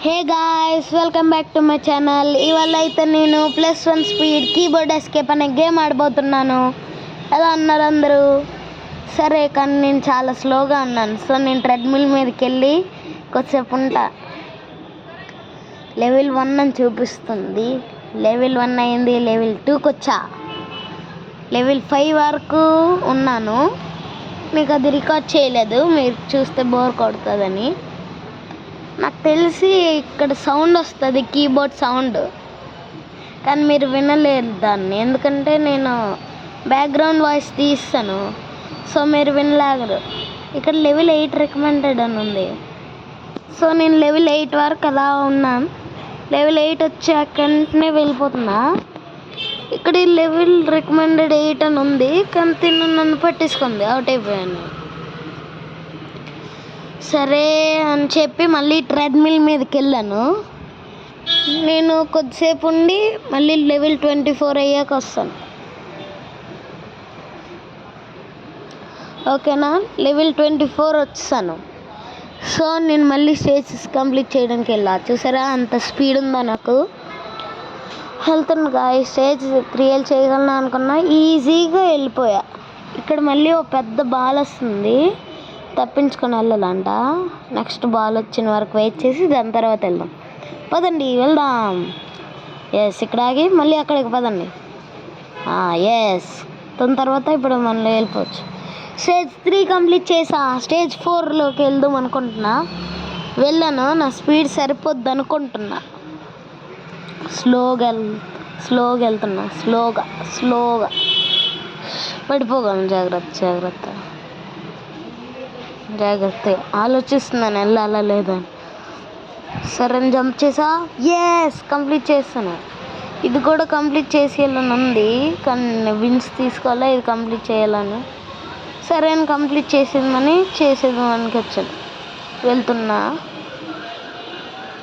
Hey guys, welcome back to my channel. ఇవాళ అయితే నేను +1 స్పీడ్ కీబోర్డ్ ఎస్కేప్ అనే గేమ్ ఆడబోతున్నాను. ఎలా అన్నారు అందరూ? సరే, కానీ నేను చాలా స్లోగా ఉన్నాను. సో నేను ట్రెడ్మిల్ మీదకి వెళ్ళి కొద్దిసేపు ఉంటా. లెవెల్ 1 అని చూపిస్తుంది. లెవెల్ 1 అయింది. లెవెల్ 2కి వచ్చా. లెవెల్ 5 వరకు ఉన్నాను. మీకు అది రికార్డ్ చేయలేదు, మీరు చూస్తే బోర్ కొడుతుందని. నాకు తెలిసి ఇక్కడ సౌండ్ వస్తుంది, కీబోర్డ్ సౌండ్, కానీ మీరు వినలేరు దాన్ని, ఎందుకంటే నేను బ్యాక్గ్రౌండ్ వాయిస్ తీస్తాను. సో మీరు వినలేరు. ఇక్కడ లెవెల్ 8 రికమెండెడ్ అని ఉంది. సో నేను లెవెల్ 8 వరకు అలా ఉన్నాను. లెవెల్ 8 వచ్చాక వెంటనే వెళ్ళిపోతున్నా. ఇక్కడ లెవెల్ రికమెండెడ్ 8 అని ఉంది, కానీ నన్ను పట్టించుకుంది, అవుట్ అయిపోయాను. సరే అని చెప్పి మళ్ళీ ట్రెడ్మిల్ మీదకి వెళ్ళాను. నేను కొద్దిసేపు ఉండి మళ్ళీ లెవెల్ 24 అయ్యాక వస్తాను. ఓకేనా? లెవెల్ 24 వచ్చాను. సో నేను మళ్ళీ స్టేజెస్ కంప్లీట్ చేయడానికి వెళ్ళా. చూసారా అంత స్పీడ్ ఉందా నాకు? వెళ్తున్నా. స్టేజ్ 3 చేయగలను అనుకున్నా, ఈజీగా వెళ్ళిపోయా. ఇక్కడ మళ్ళీ ఒక పెద్ద బాల్ వస్తుంది, తప్పించుకొని వెళ్ళాలంట. నెక్స్ట్ బాల్ వచ్చిన వరకు వెయిట్ చేసి దాని తర్వాత వెళ్దాం. పదండి వెళ్దాం. ఇక్కడ ఆగి మళ్ళీ అక్కడికి పదండి. దాని తర్వాత ఇప్పుడు మనం వెళ్ళిపోవచ్చు. స్టేజ్ 3 కంప్లీట్ చేసా. స్టేజ్ 4లోకి వెళ్దాం అనుకుంటున్నా. వెళ్ళాను, నా స్పీడ్ సరిపోద్ది అనుకుంటున్నా. స్లోగా వెళ్తున్నా. స్లోగా పడిపోగలను. జాగ్రత్తగా ఆలోచిస్తున్నాను వెళ్ళాలా లేదని. సరే జంప్ చేసా. కంప్లీట్ చేస్తాను. ఇది కూడా కంప్లీట్ చేసేయాలని ఉంది, కానీ విన్స్ తీసుకోవాలా, ఇది కంప్లీట్ చేయాలని. సరే అని కంప్లీట్ చేసేదానికి వచ్చాను. వెళ్తున్నా,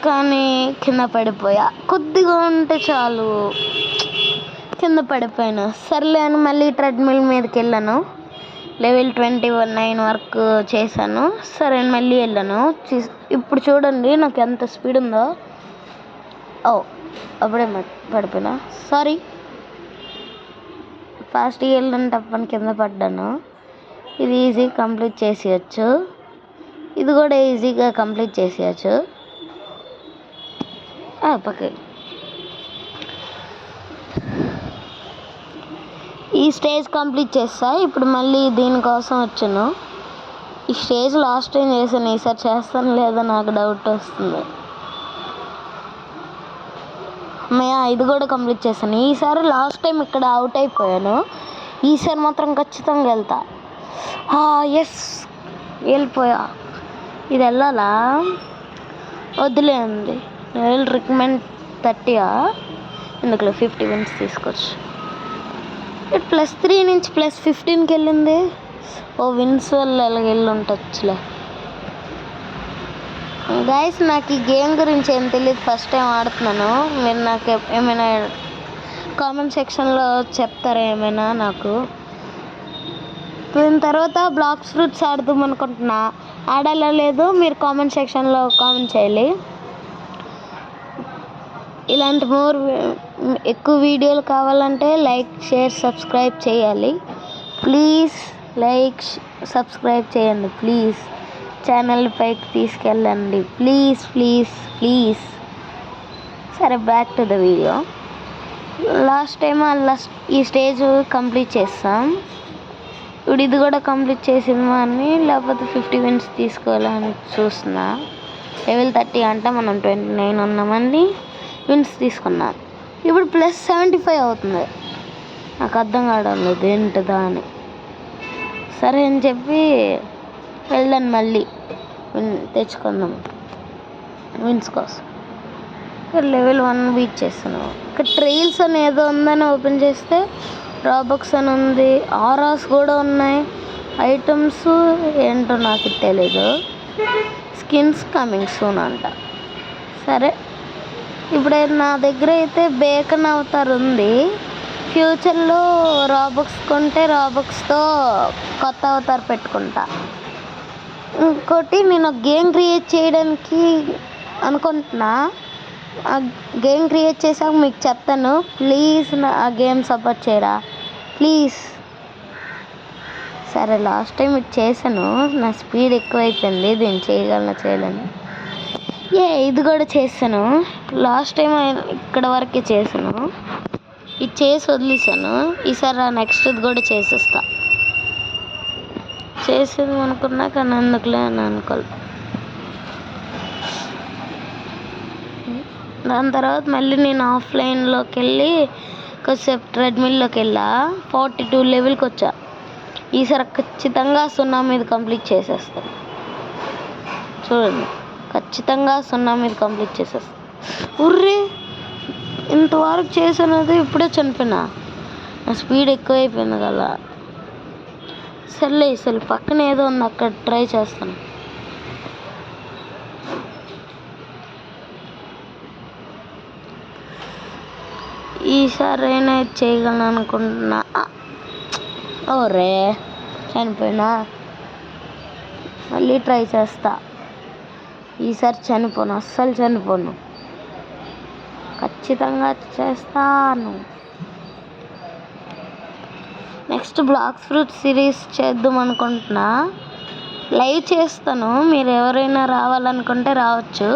కానీ కింద పడిపోయా. కొద్దిగా ఉంటే చాలు, కింద పడిపోయాను. సర్లే అని మళ్ళీ ట్రెడ్మిల్ మీదకి వెళ్ళాను. లెవెల్ 29 వరకు చేశాను. సరే మళ్ళీ వెళ్ళాను. ఇప్పుడు చూడండి నాకు ఎంత స్పీడ్ ఉందో. అప్పుడే పడిపోయినా, సారీ. ఫాస్ట్గా వెళ్ళిన తప్పని కింద పడ్డాను. ఇది ఈజీగా కంప్లీట్ చేసేయచ్చు. ఇది కూడా ఈజీగా కంప్లీట్ చేసేయచ్చు. పక్కకి ఈ స్టేజ్ కంప్లీట్ చేస్తా. ఇప్పుడు మళ్ళీ దీనికోసం వచ్చాను. ఈ స్టేజ్ లాస్ట్ టైం చేశాను, ఈసారి చేస్తాను లేదా నాకు డౌట్ వస్తుంది. ఇది కూడా కంప్లీట్ చేశాను. ఈసారి లాస్ట్ టైం ఇక్కడ అవుట్ అయిపోయాను, ఈసారి మాత్రం ఖచ్చితంగా వెళ్తా. వెళ్ళిపోయా. ఇది వెళ్ళాలా? వదిలేయండి. లెవెల్ రికమెండ్ 30 ఎందుకులే, 50 విన్స్ తీసుకోవచ్చు. +3 నుంచి +15కి వెళ్ళింది. విన్స్ వల్ల వెళ్ళి ఉండొచ్చులే. గైస్, నాకు ఈ గేమ్ గురించి ఏం తెలియదు, ఫస్ట్ టైం ఆడుతున్నాను. మీరు నాకు ఏమైనా కామెంట్ సెక్షన్లో చెప్తారా ఏమైనా నాకు? దీని తర్వాత బ్లాక్స్ ఫ్రూట్స్ ఆడదాం అనుకుంటున్నా. ఆడాలా లేదు మీరు కామెంట్ సెక్షన్లో కామెంట్ చేయాలి. ఇలాంటి ఎక్కువ వీడియోలు కావాలంటే లైక్, షేర్, సబ్స్క్రైబ్ చేయాలి. ప్లీజ్ సబ్స్క్రైబ్ చేయండి. ప్లీజ్ ఛానల్ పైకి తీసుకెళ్ళండి. ప్లీజ్. సరే, back to the video. Last time ఈ స్టేజ్ కంప్లీట్ చేస్తాం. ఇప్పుడు ఇది కూడా కంప్లీట్ చేసిందా అని, లేకపోతే 50 విన్స్ తీసుకోవాలని చూస్తున్నా. లెవెల్ 30 అంటే మనం 29 ఉన్నామని విన్స్ తీసుకున్నాను. ఇప్పుడు +75 అవుతుంది. నాకు అర్థం కావడం లేదు ఏంటిదా అని. సరే అని చెప్పి వెళ్ళాను. మళ్ళీ తెచ్చుకుందాం విన్స్ కోసం. ఇక్కడ లెవెల్ 1 బీట్ చేస్తున్నాం. ఇక్కడ ట్రైల్స్ అని ఏదో ఉందని ఓపెన్ చేస్తే రాబక్స్ అని ఉంది, ఆరాస్ కూడా ఉన్నాయి. ఐటమ్స్ ఏంటో నాకు తెలీదు. స్కిన్స్ కమింగ్ సూన్ అంట. సరే, ఇప్పుడు నా దగ్గర అయితే బేకన్ అవతార్ ఉంది. ఫ్యూచర్లో రాబక్స్ కొంటే రాబక్స్తో కొత్త అవతార్ పెట్టుకుంటా. ఇంకోటి, నేను గేమ్ క్రియేట్ చేయడానికి అనుకుంటున్నా. ఆ గేమ్ క్రియేట్ చేసాక మీకు చెప్తాను. ప్లీజ్ ఆ గేమ్ సపోర్ట్ చేయరా ప్లీజ్. సరే లాస్ట్ టైం ఇది చేశాను, నా స్పీడ్ ఎక్కువైపోయింది, దీన్ని చేయలేను. ఇది కూడా చేశాను. లాస్ట్ టైం ఇక్కడ వరకే చేశాను, ఇది చేసి వదిలేసాను. ఈసారి నెక్స్ట్ ఇది కూడా చేసేస్తా. చేసేది అనుకున్నా కానీ అందుకులే అని అనుకోవాలి. దాని తర్వాత మళ్ళీ నేను ఆఫ్లైన్లోకి వెళ్ళి కొద్దిసేపు ట్రెడ్మిల్లోకి వెళ్ళా. 42 లెవెల్కి వచ్చా. ఈసారి ఖచ్చితంగా 0 మీద కంప్లీట్ చేసేస్తాను. చూడండి, ఖచ్చితంగా 0 మీద కంప్లీట్ చేసేస్తాను. ఉర్రే, ఇంతవరకు చేసినది ఇప్పుడే చనిపోయినా. నా స్పీడ్ ఎక్కువైపోయింది కదా. సరే పక్కన ఏదో ఉంది, అక్కడ ట్రై చేస్తాను. ఈసారి అయినా చేయగలను అనుకుంటున్నా. ఓరే, చనిపోయినా. మళ్ళీ ట్రై చేస్తా. ఈసారి చనిపోను, అస్సలు చనిపోను, ఖచ్చితంగా చేస్తాను. నెక్స్ట్ బ్లాక్స్ ఫ్రూట్ సిరీస్ చేద్దాం అనుకుంటున్నా. లైవ్ చేస్తాను, మీరు ఎవరైనా రావాలనుకుంటే రావచ్చు.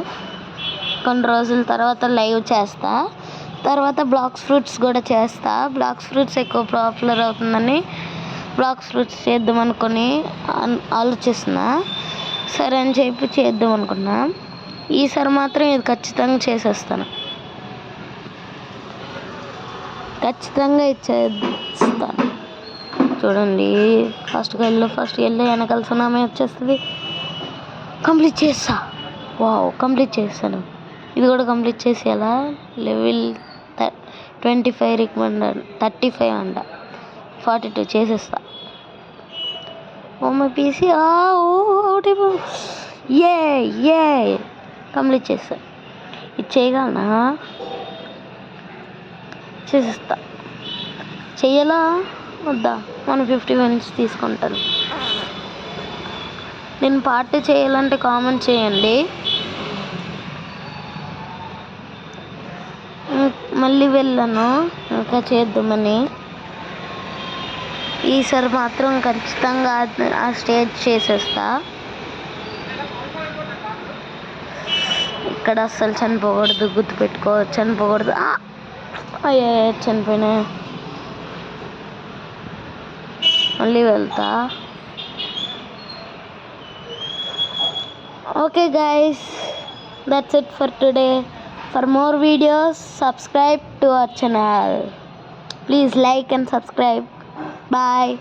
కొన్ని రోజుల తర్వాత లైవ్ చేస్తా. తర్వాత బ్లాక్స్ ఫ్రూట్స్ కూడా చేస్తా. బ్లాక్స్ ఫ్రూట్స్ ఎక్కువ పాపులర్ అవుతుందని బ్లాక్స్ ఫ్రూట్స్ చేద్దాం అనుకొని ఆలోచిస్తున్నా. సరే అని చెప్పి చేద్దాం అనుకున్నా. ఈసారి మాత్రం ఇది ఖచ్చితంగా చేసేస్తాను. ఖచ్చితంగా ఇచ్చేస్తాను. చూడండి, ఫస్ట్ వెళ్ళు వెనకాల సునామీ వచ్చేస్తుంది. కంప్లీట్ చేస్తా. వావ్, కంప్లీట్ చేస్తాను. ఇది కూడా కంప్లీట్ చేసేయాలా. లెవెల్ 25 రికమెండెడ్, 35 అంట, 42 చేసేస్తా. మై పీసీ ఒకటి కంప్లీట్ చేస్తా. ఇది చేయగలనా? చేసేస్తా. చెయ్యాలా వద్దా? 150 మినిట్స్ తీసుకుంటాను. నేను పార్టీ చేయాలంటే కామెంట్ చేయండి. మళ్ళీ వెళ్ళాను ఇంకా చేద్దామని. ఈసారి మాత్రం ఖచ్చితంగా ఆ స్టేజ్ చేసేస్తా. ఇక్కడ అస్సలు చనిపోకూడదు, గుర్తుపెట్టుకో, చనిపోకూడదు. అయ్యే, చనిపోయినా. మళ్ళీ వెళ్తా. Okay guys, that's it for today. For more videos, subscribe to our channel. Please like and subscribe. Bye.